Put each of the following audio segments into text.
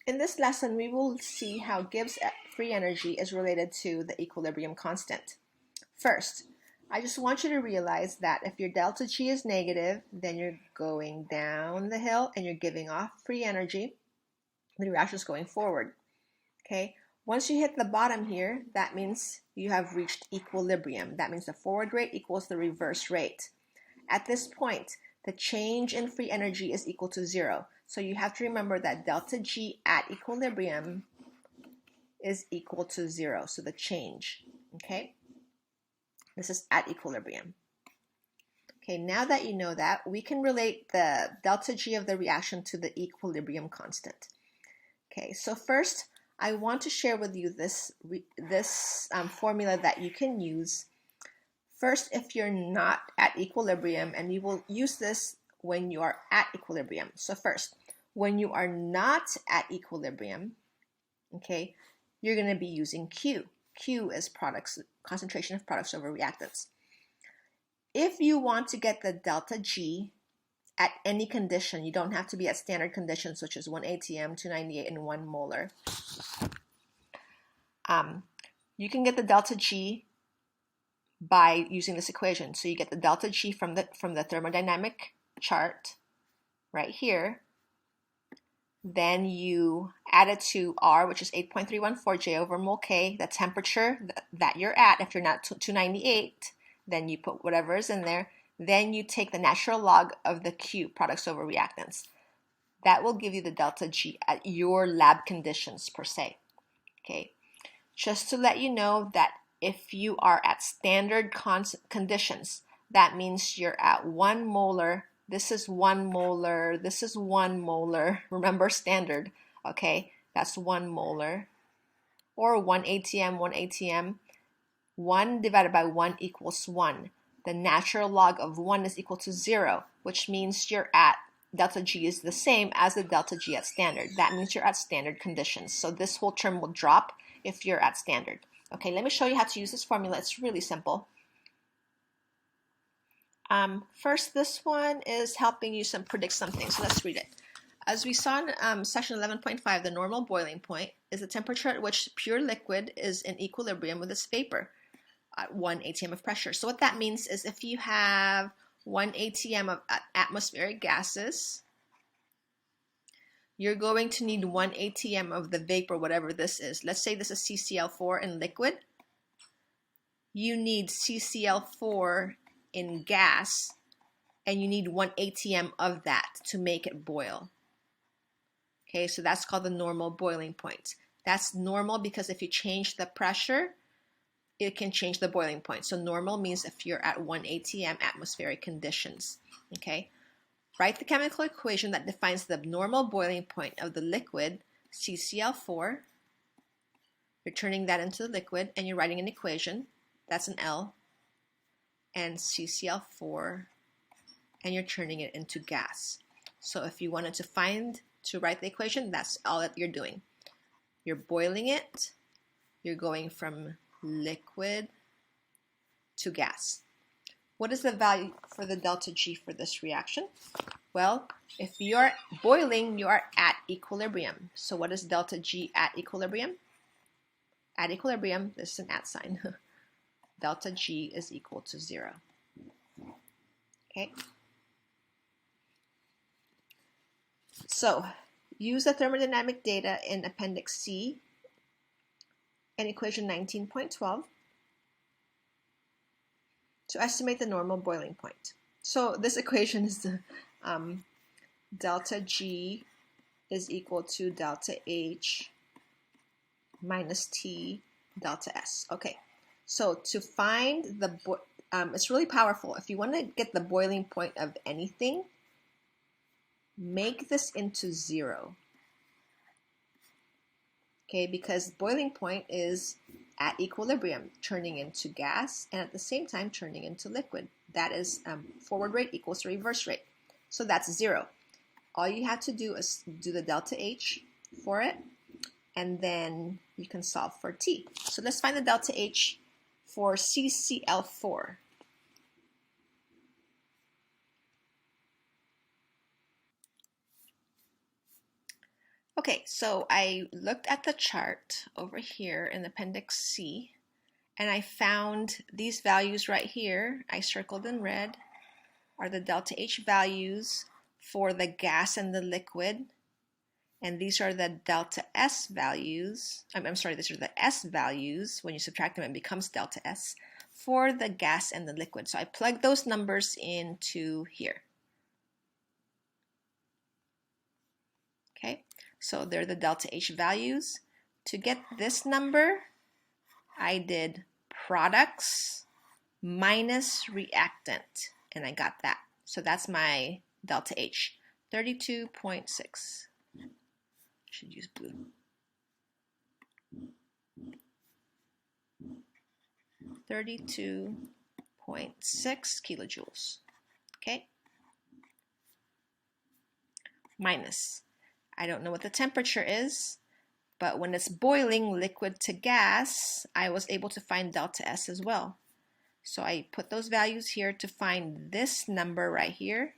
In this lesson, we will see how Gibbs free energy is related to the equilibrium constant. First, I just want you to realize that if your delta G is negative, then you're going down the hill and you're giving off free energy. The reaction is going forward. Okay. Once you hit the bottom here, that means you have reached equilibrium. That means the forward rate equals the reverse rate. At this point, the change in free energy is equal to 0. So you have to remember that delta G at equilibrium is equal to 0. So the change, okay? This is at equilibrium. Okay, now that you know that, we can relate the delta G of the reaction to the equilibrium constant. Okay, so first, I want to share with you this formula that you can use. First, if you're not at equilibrium, and you will use this when you are at equilibrium. So first, when you are not at equilibrium, okay, you're going to be using Q. Q is concentration of products over reactants. If you want to get the delta G at any condition, you don't have to be at standard conditions, which is 1 atm, 298, and 1 molar. You can get the delta G by using this equation. So you get the delta G from the thermodynamic chart right here. Then you add it to R, which is 8.314 J over mole K, the temperature that you're at. If you're not 298, then you put whatever is in there. Then you take the natural log of the Q, products over reactants. That will give you the delta G at your lab conditions per se. Okay, just to let you know that if you are at standard conditions, that means you're at 1 molar. This is 1 molar. This is 1 molar. Remember standard, okay? That's 1 molar. Or 1 atm, 1 atm. 1 divided by 1 equals 1. The natural log of 1 is equal to 0, which means you're at delta G is the same as the delta G at standard. That means you're at standard conditions. So this whole term will drop if you're at standard. Okay, let me show you how to use this formula. It's really simple. First, this one is helping you predict something. So let's read it. As we saw in section 11.5, the normal boiling point is the temperature at which pure liquid is in equilibrium with its vapor at 1 atm of pressure. So what that means is if you have 1 atm of atmospheric gases, you're going to need 1 atm of the vapor, whatever this is. Let's say this is CCl4 in liquid. You need CCl4 in gas, and you need 1 atm of that to make it boil. Okay, so that's called the normal boiling point. That's normal because if you change the pressure, it can change the boiling point. So normal means if you're at 1 atm atmospheric conditions. Okay, write the chemical equation that defines the normal boiling point of the liquid CCl4. You're turning that into the liquid and you're writing an equation. That's an L. And CCl4, and you're turning it into gas. So if you wanted to write the equation, that's all that you're doing. You're boiling it. You're going from liquid to gas. What is the value for the delta G for this reaction? Well, if you're boiling, you are at equilibrium. So what is delta G at equilibrium? At equilibrium, this is an at sign. Delta G is equal to 0. Okay. So use the thermodynamic data in Appendix C and equation 19.12 to estimate the normal boiling point. So this equation is delta G is equal to delta H minus T delta S. Okay, so to find the, it's really powerful. If you want to get the boiling point of anything, make this into 0. Okay, because boiling point is at equilibrium, turning into gas, and at the same time turning into liquid. That is forward rate equals reverse rate. So that's 0. All you have to do is do the delta H for it, and then you can solve for T. So let's find the delta H for CCl4. Okay, so I looked at the chart over here in Appendix C, and I found these values right here, I circled in red, are the delta H values for the gas and the liquid. And these are the delta S values. I'm sorry, these are the S values. When you subtract them, it becomes delta S for the gas and the liquid. So I plugged those numbers into here. Okay, so they're the delta H values. To get this number, I did products minus reactant, and I got that. So that's my delta H, 32.6. Should use blue. 32.6 kilojoules. Okay. Minus. I don't know what the temperature is, but when it's boiling liquid to gas, I was able to find delta S as well. So I put those values here to find this number right here.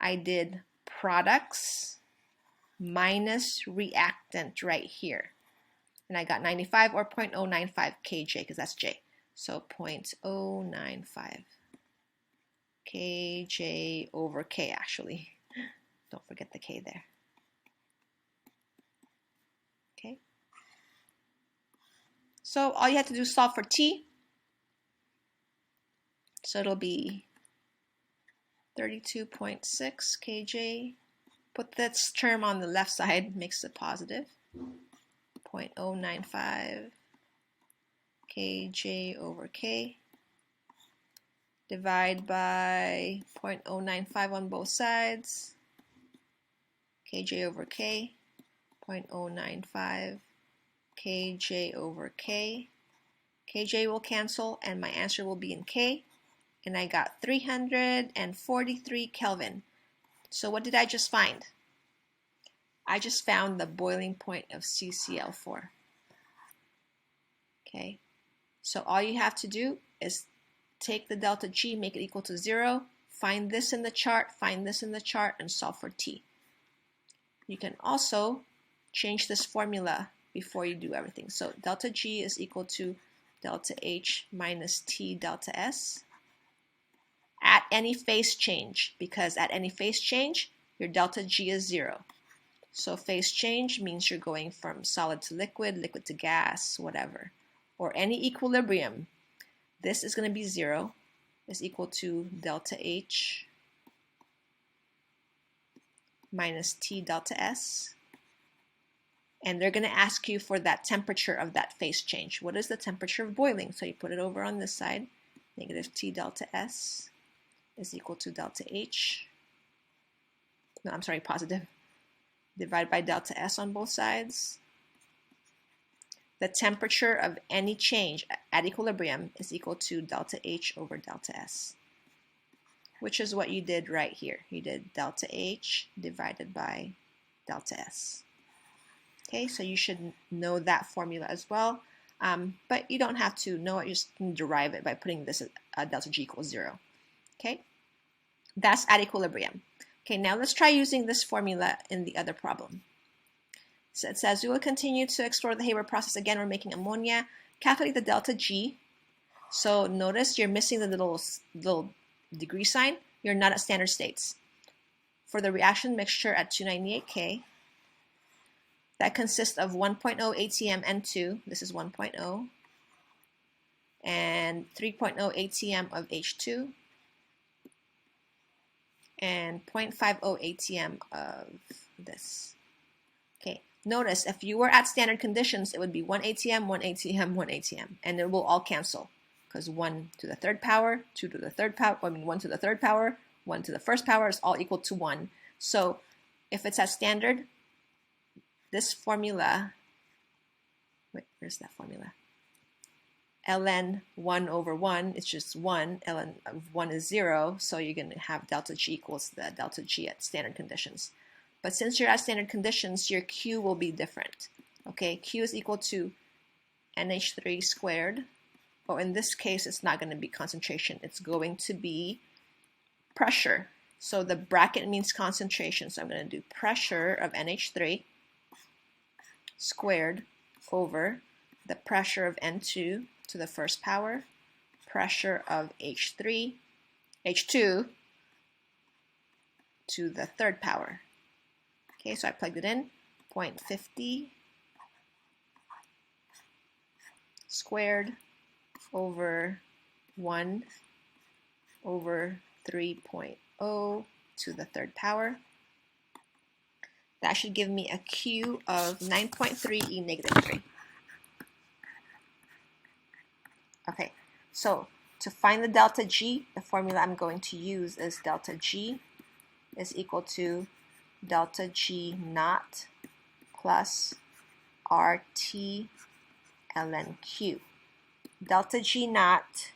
I did products minus reactant right here. And I got 95 or 0.095 kJ because that's J. So 0.095 kJ over K actually. Don't forget the K there. Okay. So all you have to do is solve for T. So it'll be 32.6 kJ. Put this term on the left side, makes it positive. 0.095 kJ over K. Divide by 0.095 on both sides. Kj over K. 0.095 kJ over K. Kj will cancel and my answer will be in K. And I got 343 Kelvin. So what did I just find? I just found the boiling point of CCl4. Okay, so all you have to do is take the delta G, make it equal to 0, find this in the chart, find this in the chart, and solve for T. You can also change this formula before you do everything. So delta G is equal to delta H minus T delta S at any phase change, because at any phase change, your delta G is 0. So phase change means you're going from solid to liquid, liquid to gas, whatever. Or any equilibrium. This is going to be 0, is equal to delta H minus T delta S. And they're going to ask you for that temperature of that phase change. What is the temperature of boiling? So you put it over on this side. Negative T delta S is equal to delta H. No, I'm sorry, positive. Divide by delta S on both sides. The temperature of any change at equilibrium is equal to delta H over delta S, which is what you did right here. You did delta H divided by delta S. Okay, so you should know that formula as well, but you don't have to know it, you just can derive it by putting this delta G equals 0. Okay, that's at equilibrium. Okay, now let's try using this formula in the other problem. So it says we will continue to explore the Hayward process. Again, we're making ammonia. Calculate the delta G. So notice you're missing the little degree sign. You're not at standard states. For the reaction mixture at 298 K, that consists of 1.0 ATM N2, this is 1.0, and 3.0 ATM of H2, and 0.50 ATM of this. Okay, notice if you were at standard conditions, it would be 1 ATM, 1 ATM, 1 ATM, and it will all cancel because 1 to the third power, 2 to the third power, 1 to the third power, 1 to the first power is all equal to 1. So if it's at standard, this formula, wait, where's that formula? ln 1 over 1, it's just 1, ln of 1 is 0, so you're going to have delta G equals the delta G at standard conditions. But since you're at standard conditions, your Q will be different. Okay, Q is equal to NH3 squared, or in this case, it's not going to be concentration, it's going to be pressure. So the bracket means concentration, so I'm going to do pressure of NH3 squared over the pressure of N2 to the first power, pressure of H2 to the third power. Okay, so I plugged it in, 0.50 squared over 1 over 3.0 to the third power. That should give me a Q of 9.3 E negative 3. Okay, so to find the delta G, the formula I'm going to use is delta G is equal to delta G naught plus RT ln Q. Delta G naught,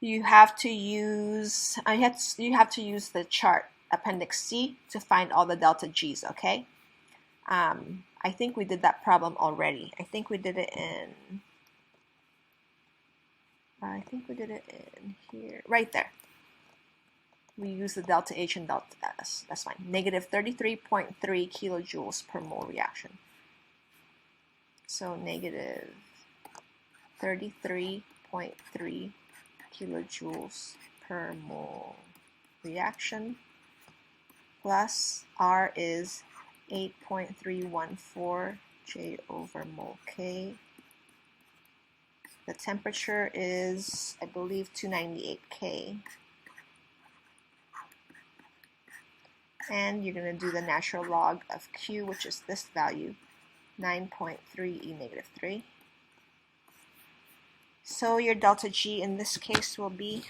you have to use the chart appendix C to find all the delta G's, okay? I think we did that problem already. I think we did it in here, right there. We use the delta H and delta S. That's fine. Negative 33.3 kilojoules per mole reaction. So negative 33.3 kilojoules per mole reaction plus R is 8.314 J over mole K. The temperature is, I believe, 298 K. And you're going to do the natural log of Q, which is this value, 9.3 E negative 3. So your delta G in this case will be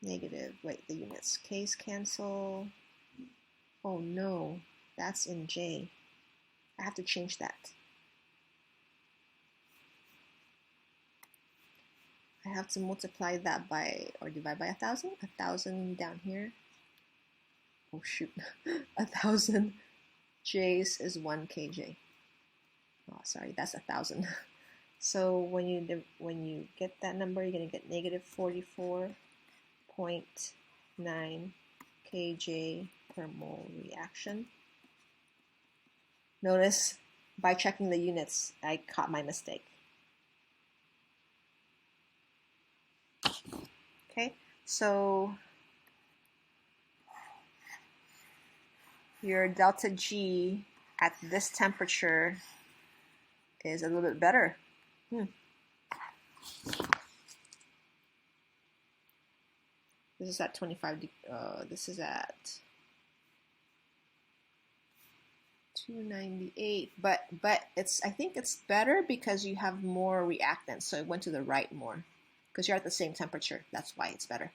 negative, wait, the units, K's cancel. Oh no, that's in J. I have to change that. I have to multiply that by, or divide by 1,000. 1,000 down here. Oh shoot, 1,000 J's is 1 kJ. Oh, sorry, that's 1,000. So when you get that number, you're gonna get negative 44.9 kJ per mole reaction. Notice by checking the units, I caught my mistake. Okay, so your delta G at this temperature is a little bit better. This is at 25. This is at 298. But it's, I think it's better because you have more reactants. So it went to the right more because you're at the same temperature. That's why it's better.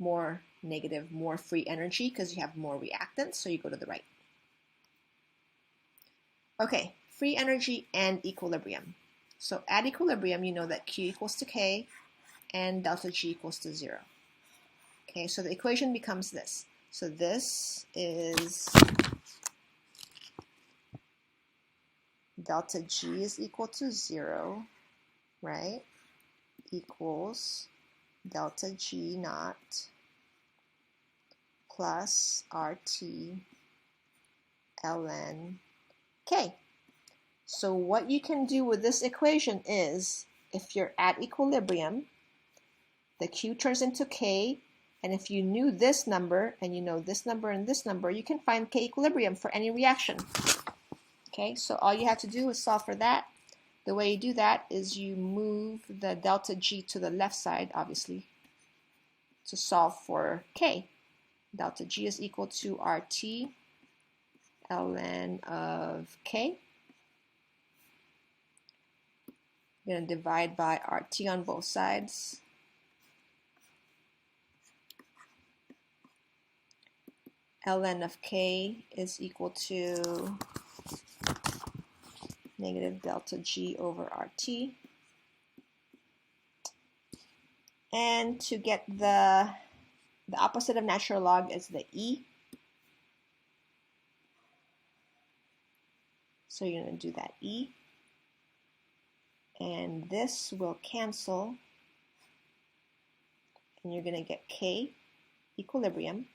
More negative, more free energy because you have more reactants. So you go to the right. Okay, free energy and equilibrium. So at equilibrium, you know that Q equals to K and delta G equals to 0. Okay, so the equation becomes this. So this is delta G is equal to 0, right? Equals delta G naught plus RT ln K. So what you can do with this equation is, if you're at equilibrium, the Q turns into K, and if you knew this number, and you know this number and this number, you can find K equilibrium for any reaction. Okay, so all you have to do is solve for that. The way you do that is you move the delta G to the left side, obviously, to solve for K. Delta G is equal to RT ln of K. You're going to divide by RT on both sides. Ln of K is equal to negative delta G over RT. And to get the opposite of natural log is the E. So you're going to do that E. And this will cancel. And you're going to get K equilibrium.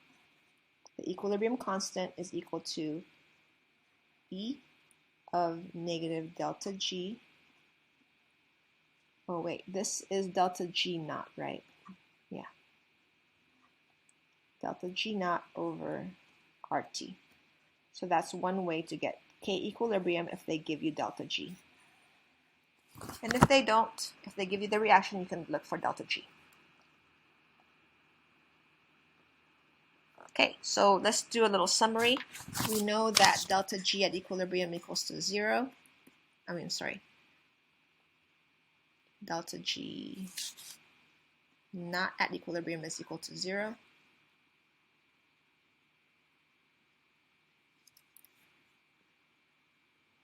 The equilibrium constant is equal to E of negative delta G. Oh wait, this is delta G naught, right? Yeah. Delta G naught over RT. So that's one way to get K equilibrium if they give you delta G. And if they don't, if they give you the reaction, you can look for delta G. Okay, so let's do a little summary. We know that delta G at equilibrium equals to 0. Delta G not at equilibrium is equal to 0.